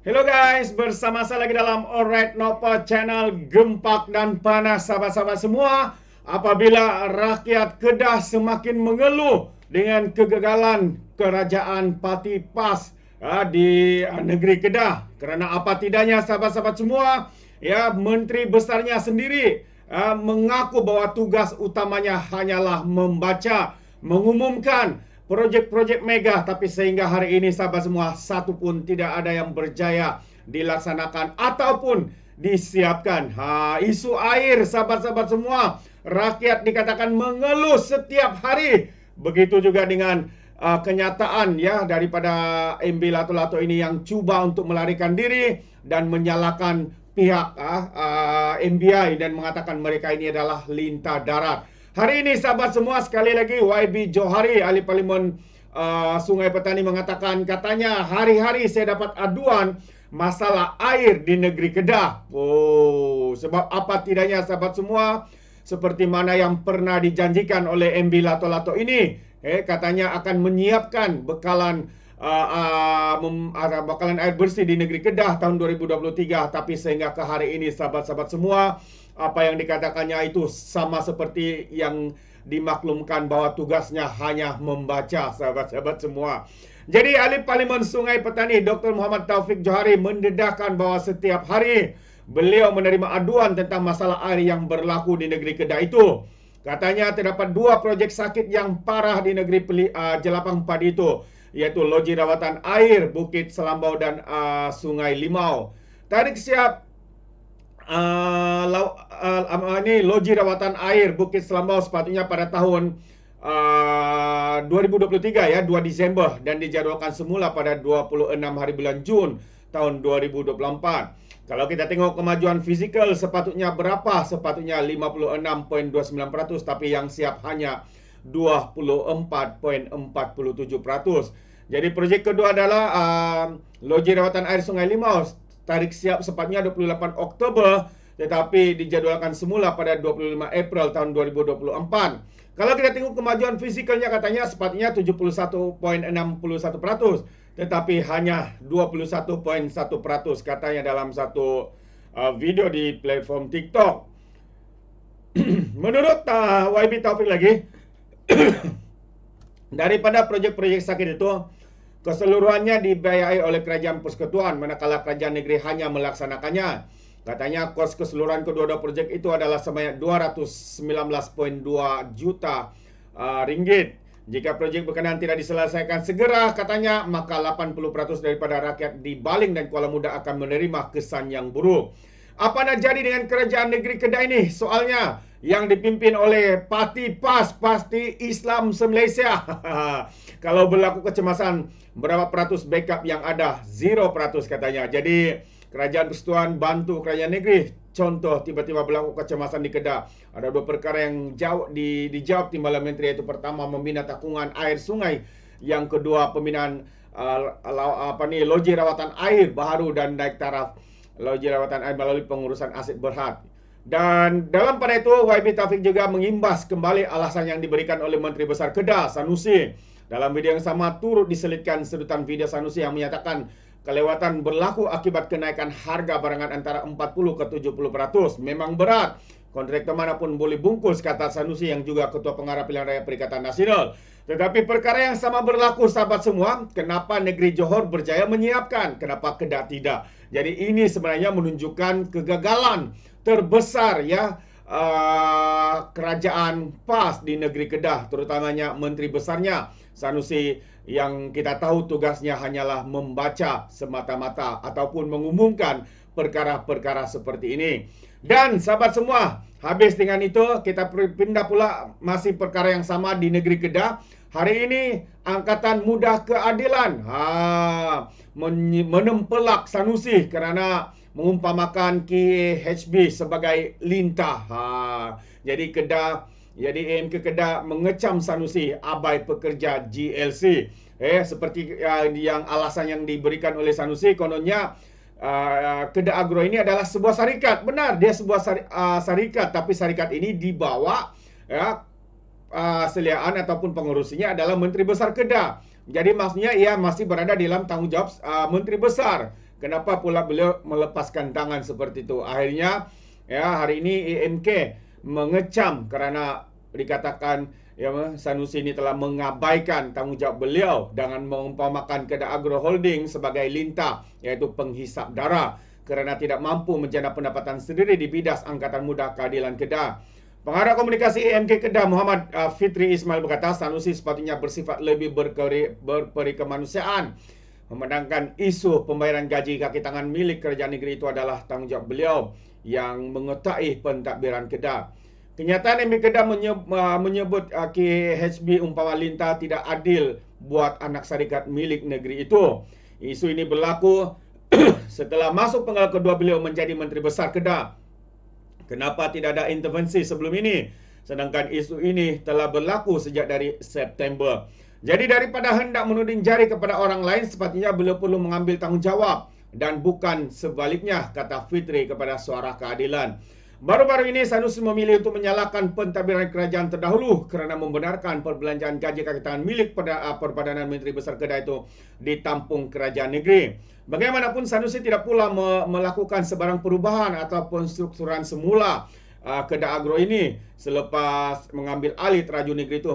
Hello guys, bersama saya lagi dalam Alright Nopa Channel Gempak dan Panas sahabat-sahabat semua. Apabila rakyat Kedah semakin mengeluh dengan kegagalan kerajaan Parti PAS di negeri Kedah. Kerana apa tidaknya sahabat-sahabat semua, ya menteri besarnya sendiri mengaku bahwa tugas utamanya hanyalah membaca, mengumumkan projek-projek mega, tapi sehingga hari ini sahabat semua, satu pun tidak ada yang berjaya dilaksanakan ataupun disiapkan. Isu air sahabat-sahabat semua, rakyat dikatakan mengeluh setiap hari. Begitu juga dengan kenyataan ya daripada MB Lato-Lato ini yang cuba untuk melarikan diri dan menyalahkan pihak MBI dan mengatakan mereka ini adalah lintah darat. Hari ini sahabat semua, sekali lagi YB Johari, ahli parlimen Sungai Petani mengatakan, katanya hari-hari saya dapat aduan masalah air di negeri Kedah. Sebab apa tidaknya sahabat semua, seperti mana yang pernah dijanjikan oleh MB Lato-Lato ini, katanya akan menyiapkan bekalan air bersih di negeri Kedah tahun 2023, tapi sehingga ke hari ini sahabat-sahabat semua, apa yang dikatakannya itu sama seperti yang dimaklumkan bahwa tugasnya hanya membaca sahabat-sahabat semua. Jadi ahli parlimen Sungai Petani Dr. Muhammad Taufik Johari mendedahkan bahwa setiap hari beliau menerima aduan tentang masalah air yang berlaku di negeri Kedah itu. Katanya terdapat dua projek sakit yang parah di negeri Jelapang Padi itu, yaitu loji rawatan air Bukit Selambau dan Sungai Limau. Tarik siap ini loji rawatan air Bukit Selambau sepatutnya pada tahun 2023 ya, 2 Desember, dan dijadwalkan semula pada 26 hari bulan Jun tahun 2024. Kalau kita tengok kemajuan fizikal sepatutnya berapa? Sepatutnya 56.29%, tapi yang siap hanya 24.47%. Jadi projek kedua adalah loji rawatan air Sungai Limau. Tarik siap sepatutnya 28 Oktober, tetapi dijadwalkan semula pada 25 April tahun 2024. Kalau kita tengok kemajuan fisikalnya, katanya sepatutnya 71.61%, tetapi hanya 21.1%, katanya dalam satu video di platform TikTok. Menurut YB Taufik lagi, daripada projek-projek sakit itu, keseluruhannya dibiayai oleh kerajaan persekutuan, manakala kerajaan negeri hanya melaksanakannya. Katanya kos keseluruhan kedua-dua projek itu adalah sebanyak 219.2 juta ringgit. Jika projek berkenaan tidak diselesaikan segera, katanya, maka 80% daripada rakyat di Baling dan Kuala Muda akan menerima kesan yang buruk. Apa nak jadi dengan kerajaan negeri Kedah ini? Soalnya yang dipimpin oleh Parti PAS, Parti Islam se-Malaysia. Kalau berlaku kecemasan, berapa peratus backup yang ada? 0% katanya. Jadi kerajaan persekutuan bantu kerajaan negeri. Contoh, tiba-tiba berlaku kecemasan di Kedah. Ada dua perkara yang dijawab Timbalan Menteri, iaitu pertama membina takungan air sungai, yang kedua pembinaan loji rawatan air baru dan naik taraf loji rawatan air melalui pengurusan aset berhad. Dan dalam pada itu, YB Taufik juga mengimbas kembali alasan yang diberikan oleh Menteri Besar Kedah, Sanusi. Dalam video yang sama turut diselitkan sedutan video Sanusi yang menyatakan kelewatan berlaku akibat kenaikan harga barangan antara 40 ke 70%. Memang berat. Kontraktor manapun boleh bungkus, kata Sanusi yang juga Ketua Pengarah Pilihan Raya Perikatan Nasional. Tetapi perkara yang sama berlaku sahabat semua. Kenapa negeri Johor berjaya menyiapkan? Kenapa Kedah tidak? Jadi ini sebenarnya menunjukkan kegagalan terbesar ya kerajaan PAS di negeri Kedah, terutamanya menteri besarnya Sanusi, yang kita tahu tugasnya hanyalah membaca semata-mata ataupun mengumumkan perkara-perkara seperti ini. Dan sahabat semua, habis dengan itu kita pindah pula masih perkara yang sama di negeri Kedah. Hari ini Angkatan Muda Keadilan menempelak Sanusi kerana mengumpamakan KHB sebagai lintah. Jadi AMK Kedah mengecam Sanusi abai pekerja GLC. Seperti yang alasan yang diberikan oleh Sanusi, kononnya Kedah Agro ini adalah sebuah syarikat. Benar, dia sebuah syarikat, tapi syarikat ini dibawa seliaan ataupun pengurusinya adalah Menteri Besar Kedah. Jadi maksudnya ia masih berada dalam tanggungjawab Menteri Besar. Kenapa pula beliau melepaskan tangan seperti itu? Akhirnya ya hari ini AMK mengecam kerana dikatakan ya Sanusi ini telah mengabaikan tanggungjawab beliau dengan mengumpamakan Kedah Agro Holding sebagai lintah, iaitu penghisap darah kerana tidak mampu menjana pendapatan sendiri di bidas Angkatan Muda Keadilan Kedah. Pengarah komunikasi AMK Kedah Muhammad Fitri Ismail berkata Sanusi sepatutnya bersifat lebih berperi kemanusiaan, memandangkan isu pembayaran gaji kaki tangan milik kerajaan negeri itu adalah tanggungjawab beliau yang mengetahui pentadbiran Kedah. Kenyataan AMK Kedah menyebut KHB umpama lintah tidak adil buat anak syarikat milik negeri itu. Isu ini berlaku setelah masuk penggal kedua beliau menjadi Menteri Besar Kedah. Kenapa tidak ada intervensi sebelum ini? Sedangkan isu ini telah berlaku sejak dari September. Jadi daripada hendak menuding jari kepada orang lain, sepatutnya beliau perlu mengambil tanggungjawab dan bukan sebaliknya, kata Fitri kepada Suara Keadilan. Baru-baru ini Sanusi memilih untuk menyalahkan pentadbiran kerajaan terdahulu kerana membenarkan perbelanjaan gaji kaki tangan milik pada Perbadanan Menteri Besar Kedah itu ditampung kerajaan negeri. Bagaimanapun Sanusi tidak pula melakukan sebarang perubahan atau penstrukturan semula Kedah Agro ini selepas mengambil alih teraju negeri itu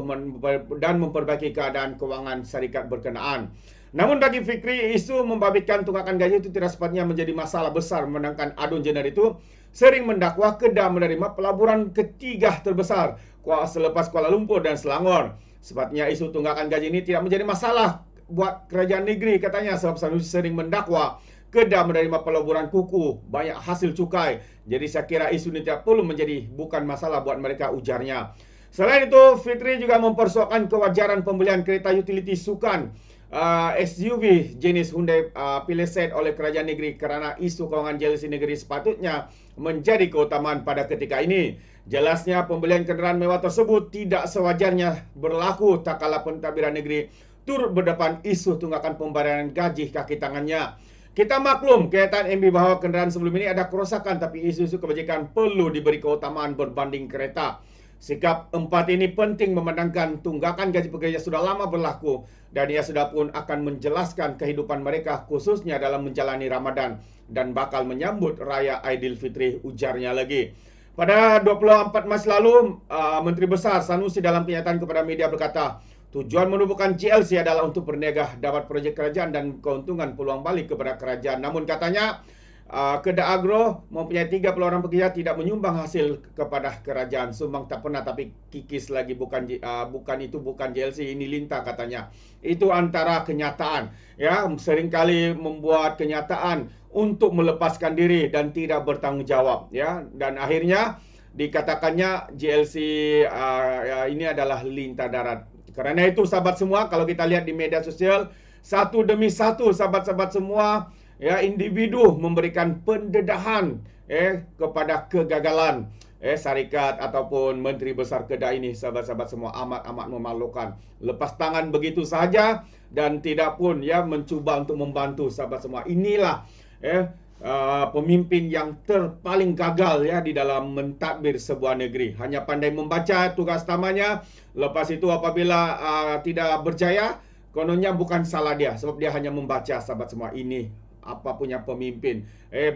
dan memperbaiki keadaan kewangan syarikat berkenaan. Namun bagi Fikri, isu membabitkan tunggakan gaji itu tidak sepatutnya menjadi masalah besar, memandangkan Adun Jener itu sering mendakwa Kedah menerima pelaburan ketiga terbesar selepas Kuala Lumpur dan Selangor. Sepatutnya isu tunggakan gaji ini tidak menjadi masalah buat kerajaan negeri, katanya, sebab Sanusi sering mendakwa Kedah menerima pelaburan kuku, banyak hasil cukai. Jadi saya kira isu ini tidak perlu menjadi bukan masalah buat mereka, ujarnya. Selain itu, Fitri juga mempersoalkan kewajaran pembelian kereta utility sukan SUV jenis Hyundai Palisade oleh kerajaan negeri kerana isu kewangan JLC negeri sepatutnya menjadi keutamaan pada ketika ini. Jelasnya pembelian kenderaan mewah tersebut tidak sewajarnya berlaku tak kala pentadbiran negeri turut berdepan isu tunggakan pembayaran gaji kaki tangannya. Kita maklum kenyataan MB bahawa kenderaan sebelum ini ada kerosakan, tapi isu-isu kebajikan perlu diberi keutamaan berbanding kereta. Sikap empat ini penting memandangkan tunggakan gaji pekerja sudah lama berlaku dan ia sudah pun akan menjelaskan kehidupan mereka khususnya dalam menjalani Ramadan dan bakal menyambut Raya Aidilfitri, ujarnya lagi. Pada 24 Mac lalu, Menteri Besar Sanusi dalam kenyataan kepada media berkata, tujuan menubuhkan JLC adalah untuk berniaga dapat projek kerajaan dan keuntungan peluang balik kepada kerajaan. Namun katanya, Kedah Agro mempunyai 30 orang pekerja tidak menyumbang hasil kepada kerajaan. Sumbang tak pernah tapi kikis lagi, bukan JLC, ini lintah, katanya. Itu antara kenyataan, ya, seringkali membuat kenyataan untuk melepaskan diri dan tidak bertanggungjawab, ya, dan akhirnya dikatakannya JLC ini adalah lintah darat. Kerana itu sahabat semua, kalau kita lihat di media sosial, satu demi satu sahabat-sahabat semua, ya, individu memberikan pendedahan kepada kegagalan syarikat ataupun Menteri Besar Kedah ini, sahabat-sahabat semua, amat-amat memalukan. Lepas tangan begitu sahaja dan tidak pun mencuba untuk membantu sahabat semua. Inilah pemimpin yang paling gagal di dalam mentadbir sebuah negeri. Hanya pandai membaca tugas utamanya. Lepas itu apabila tidak berjaya, kononnya bukan salah dia, sebab dia hanya membaca, sahabat semua. Ini apa punya pemimpin,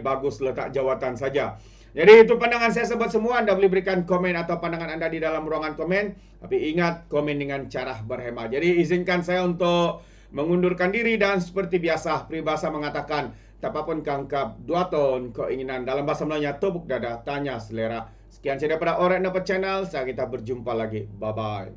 bagus letak jawatan saja. Jadi itu pandangan saya, sahabat semua. Anda boleh berikan komen atau pandangan anda di dalam ruangan komen. Tapi ingat, komen dengan cara berhemat. Jadi izinkan saya untuk mengundurkan diri dan seperti biasa, peribahasa mengatakan, tak apapun kangkap 2 tahun keinginan. Dalam bahasa Melayunya, tepuk dada, tanya selera. Sekian saya daripada Alright Nampak Channel. Saya kita berjumpa lagi. Bye-bye.